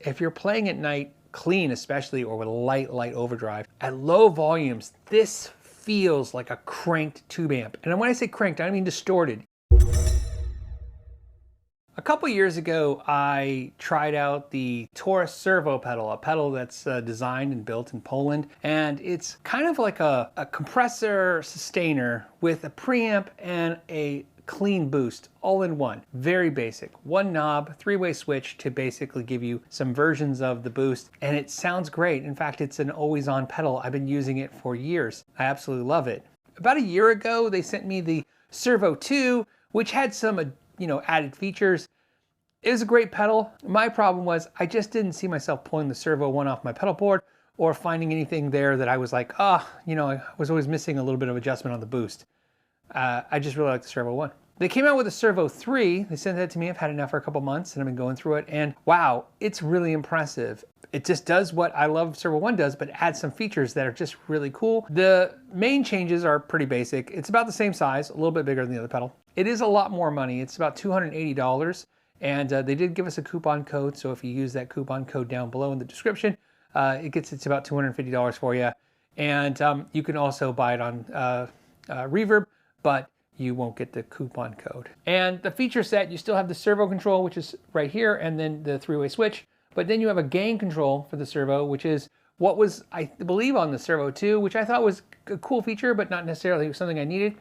If you're playing at night, clean especially, or with light overdrive, at low volumes, this feels like a cranked tube amp. And when I say cranked, I don't mean distorted. A couple years ago, I tried out the Taurus Servo pedal, a pedal that's designed and built in Poland. And it's kind of like a compressor sustainer with a preamp and a clean boost all in one. Very basic. One knob, three-way switch to basically give you some versions of the boost. And it sounds great. In fact, it's an always-on pedal. I've been using it for years. I absolutely love it. About a year ago, they sent me the Servo 2, which had some added features. It was a great pedal. My problem was I just didn't see myself pulling the Servo 1 off my pedal board or finding anything there that I was like, I was always missing a little bit of adjustment on the boost. I just really like the Servo 1. They came out with a Servo 3. They sent that to me. I've had it now for a couple months and I've been going through it. And wow, it's really impressive. It just does what I love Servo 1 does, but adds some features that are just really cool. The main changes are pretty basic. It's about the same size, a little bit bigger than the other pedal. It is a lot more money. It's about $280. And they did give us a coupon code. So if you use that coupon code down below in the description, it's about $250 for you. And you can also buy it on REVERB, but you won't get the coupon code. And the feature set, you still have the servo control, which is right here, and then the three-way switch. But then you have a gain control for the servo, which is what was, I believe, on the Servo 2, which I thought was a cool feature, but not necessarily something I needed.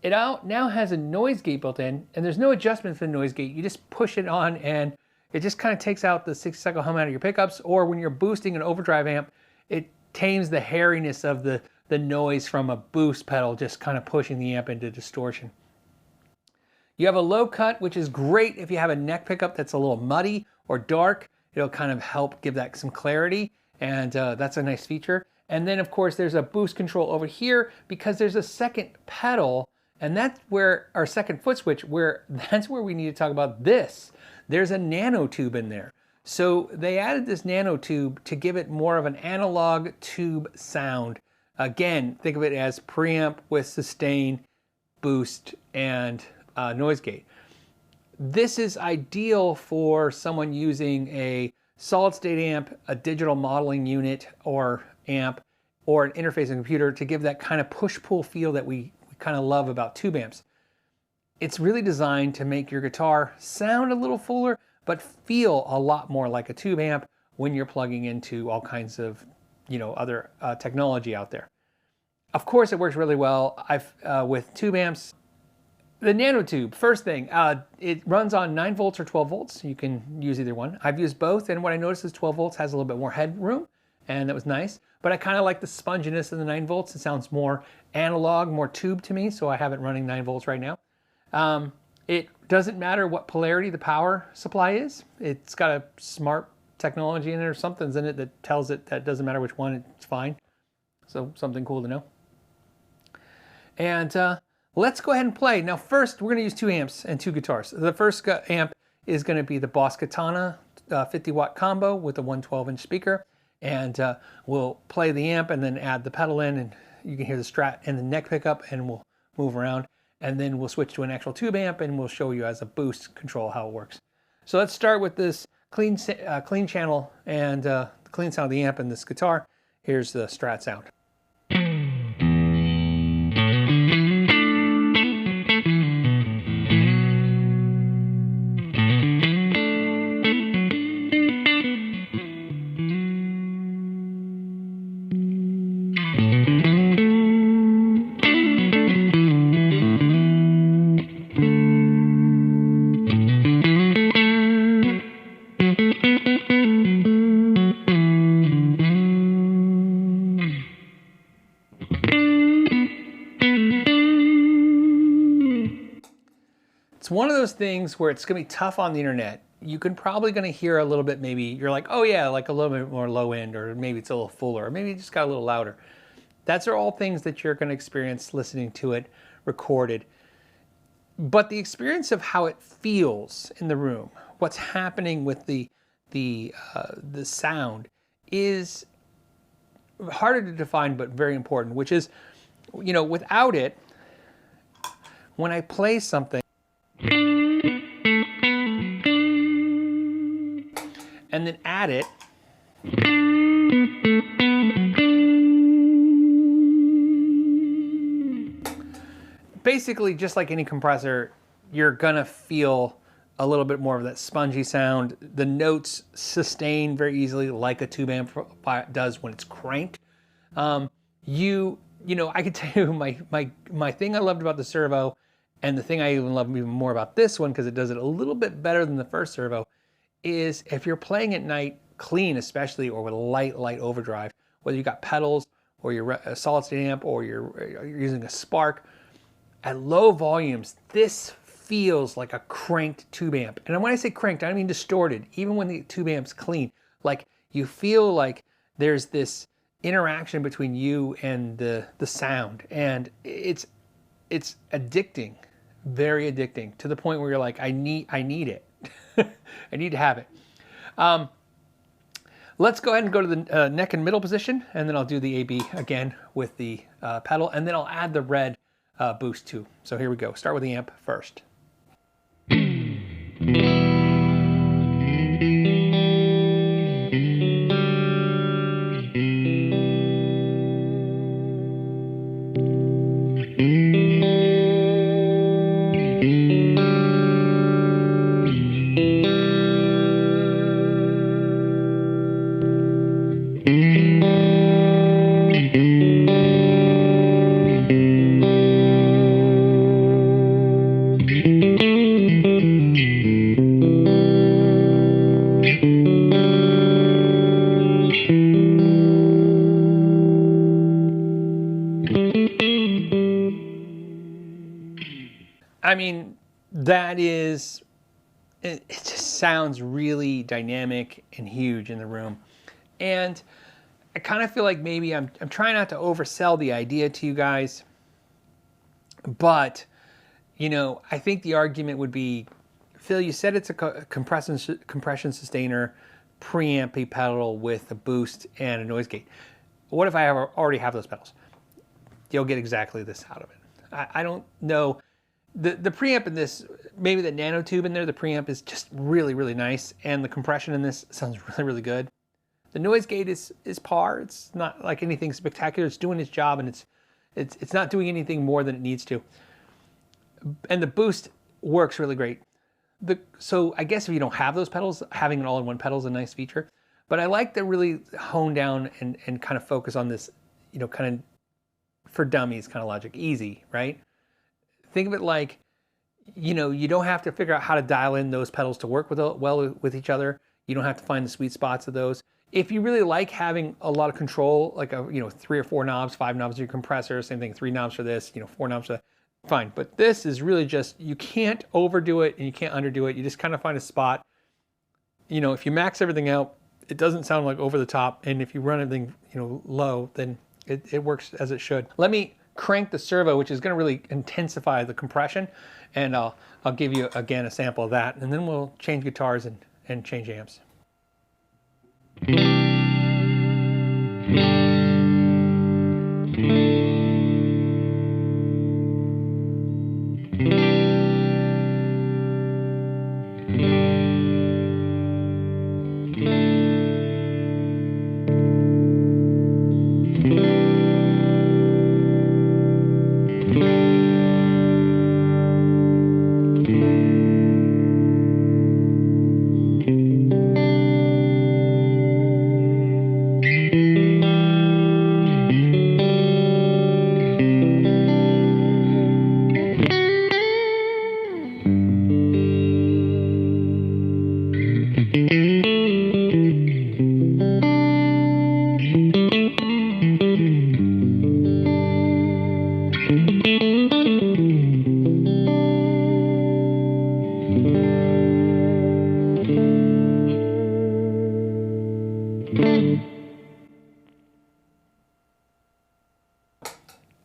It now has a noise gate built in, and there's no adjustment for the noise gate. You just push it on, and it just kind of takes out the 60-cycle hum out of your pickups, or when you're boosting an overdrive amp, it tames the hairiness of the noise from a boost pedal, just kind of pushing the amp into distortion. You have a low cut, which is great if you have a neck pickup that's a little muddy or dark. It'll kind of help give that some clarity, and that's a nice feature. And then, of course, there's a boost control over here because there's a second pedal, and that's where our second foot switch, that's where we need to talk about this. There's a nanotube in there. So they added this nanotube to give it more of an analog tube sound. Again, think of it as preamp with sustain, boost, and noise gate. This is ideal for someone using a solid state amp, a digital modeling unit or amp, or an interfacing computer to give that kind of push-pull feel that we kind of love about tube amps. It's really designed to make your guitar sound a little fuller, but feel a lot more like a tube amp when you're plugging into all kinds of other technology out there. Of course, it works really well with tube amps. The nanotube, first thing, it runs on 9 volts or 12 volts. You can use either one. I've used both, and what I noticed is 12 volts has a little bit more headroom, and that was nice. But I kind of like the sponginess of the 9 volts. It sounds more analog, more tube to me, so I have it running 9 volts right now. It doesn't matter what polarity the power supply is. It's got a smart technology in it, or something's in it that tells it that it doesn't matter which one, it's fine. So something cool to know. And let's go ahead and play. Now first, we're going to use 2 amps and 2 guitars. The first amp is going to be the Boss Katana 50-watt combo with a 112-inch speaker. And we'll play the amp and then add the pedal in, and you can hear the Strat and the neck pickup, and we'll move around. And then we'll switch to an actual tube amp, and we'll show you as a boost control how it works. So let's start with this clean channel and the clean sound of the amp and this guitar. Here's the Strat sound. It's one of those things where it's going to be tough on the internet. You can probably going to hear a little bit, maybe you're like, oh yeah, like a little bit more low end, or maybe it's a little fuller, or maybe it just got a little louder. That's all things that you're going to experience listening to it recorded. But the experience of how it feels in the room, what's happening with the sound, is harder to define but very important, which is, without it, when I play something, and and then add it. Basically, just like any compressor, you're gonna feel a little bit more of that spongy sound. The notes sustain very easily, like a tube amp does when it's cranked. You know, I could tell you my thing I loved about the Servo, and the thing I even love even more about this one, because it does it a little bit better than the first Servo, is if you're playing at night clean, especially, or with light overdrive, whether you got pedals or you're a solid state amp or you're using a Spark, at low volumes, this feels like a cranked tube amp. And when I say cranked, I don't mean distorted. Even when the tube amp's clean, like you feel like there's this interaction between you and the sound, and it's addicting, very addicting, to the point where you're like, I need it. I need to have it. Let's go ahead and go to the neck and middle position, and then I'll do the AB again with the pedal, and then I'll add the red boost too. So here we go. Start with the amp first. I mean, that is, it just sounds really dynamic and huge in the room. And I kind of feel like maybe I'm trying not to oversell the idea to you guys, but, you know, I think the argument would be, Phil, you said it's a compression sustainer, preamp pedal with a boost and a noise gate. What if I already have those pedals? You'll get exactly this out of it. I don't know. The preamp in this, maybe the nano tube in there, the preamp is just really, really nice. And the compression in this sounds really, really good. The noise gate is par. It's not like anything spectacular. It's doing its job, and it's not doing anything more than it needs to. And the boost works really great. So I guess if you don't have those pedals, having an all-in-one pedal is a nice feature. But I like to really hone down and kind of focus on this, you know, kind of for dummies kind of logic. Easy, right? Think of it like, you know, you don't have to figure out how to dial in those pedals to work well with each other. You don't have to find the sweet spots of those. If you really like having a lot of control, like 3 or 4 knobs, 5 knobs of your compressor, same thing, 3 knobs for this, 4 knobs for that, fine. But this is really just, you can't overdo it and you can't underdo it. You just kind of find a spot. You know, if you max everything out, it doesn't sound like over the top. And if you run everything, low, then it works as it should. Let me crank the Servo, which is going to really intensify the compression, and I'll give you again a sample of that, and then we'll change guitars and change amps.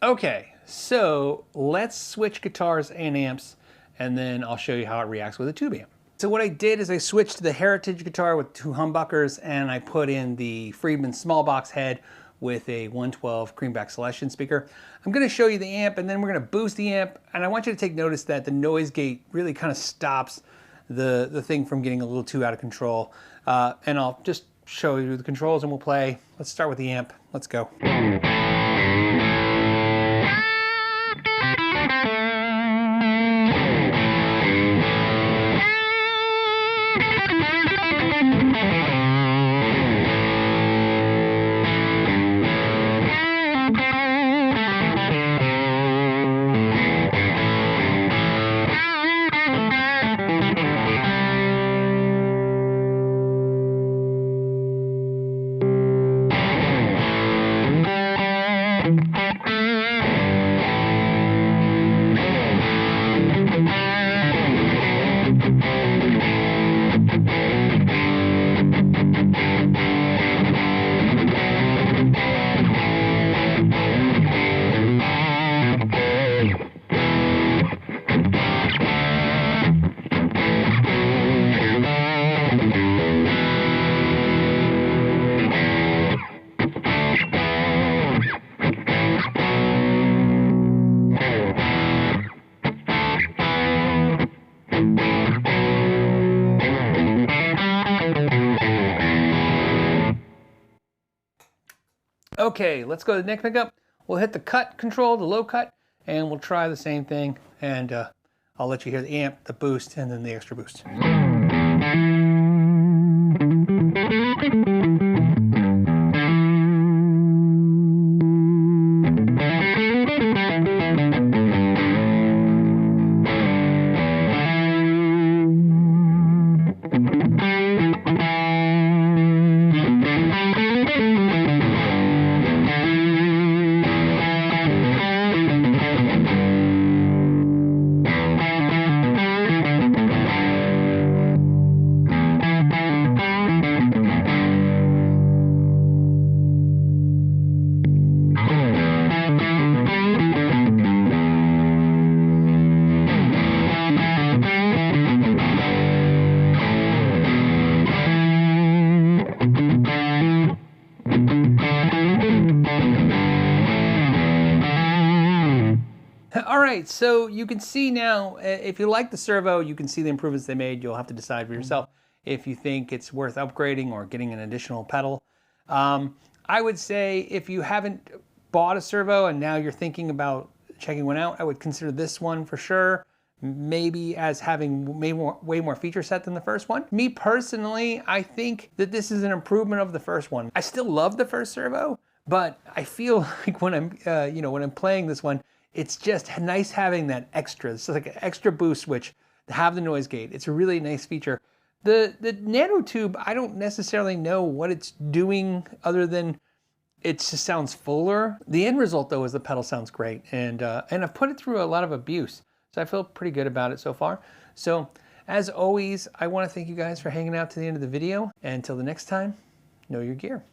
Okay, so let's switch guitars and amps, and then I'll show you how it reacts with a tube amp. So what I did is I switched to the Heritage guitar with 2 humbuckers, and I put in the Friedman small box head with a 112 Greenback Celestion speaker. I'm going to show you the amp, and then we're going to boost the amp, and I want you to take notice that the noise gate really kind of stops the thing from getting a little too out of control. And I'll just show you the controls and we'll play. Let's start with the amp. Let's go. Okay, let's go to the neck pickup. We'll hit the cut control, the low cut, and we'll try the same thing. And I'll let you hear the amp, the boost, and then the extra boost. All right, so you can see now, if you like the Servo, you can see the improvements they made. You'll have to decide for yourself if you think it's worth upgrading or getting an additional pedal. I would say if you haven't bought a Servo and now you're thinking about checking one out, I would consider this one for sure, maybe as having way more feature set than the first one. Me personally, I think that this is an improvement of the first one. I still love the first Servo, but I feel like when I'm, when I'm playing this one, it's just nice having that extra. It's like an extra boost switch to have the noise gate. It's a really nice feature. The nanotube, I don't necessarily know what it's doing other than it just sounds fuller. The end result though is the pedal sounds great, and I've put it through a lot of abuse, so I feel pretty good about it so far. So as always, I want to thank you guys for hanging out to the end of the video, and until the next time, know your gear.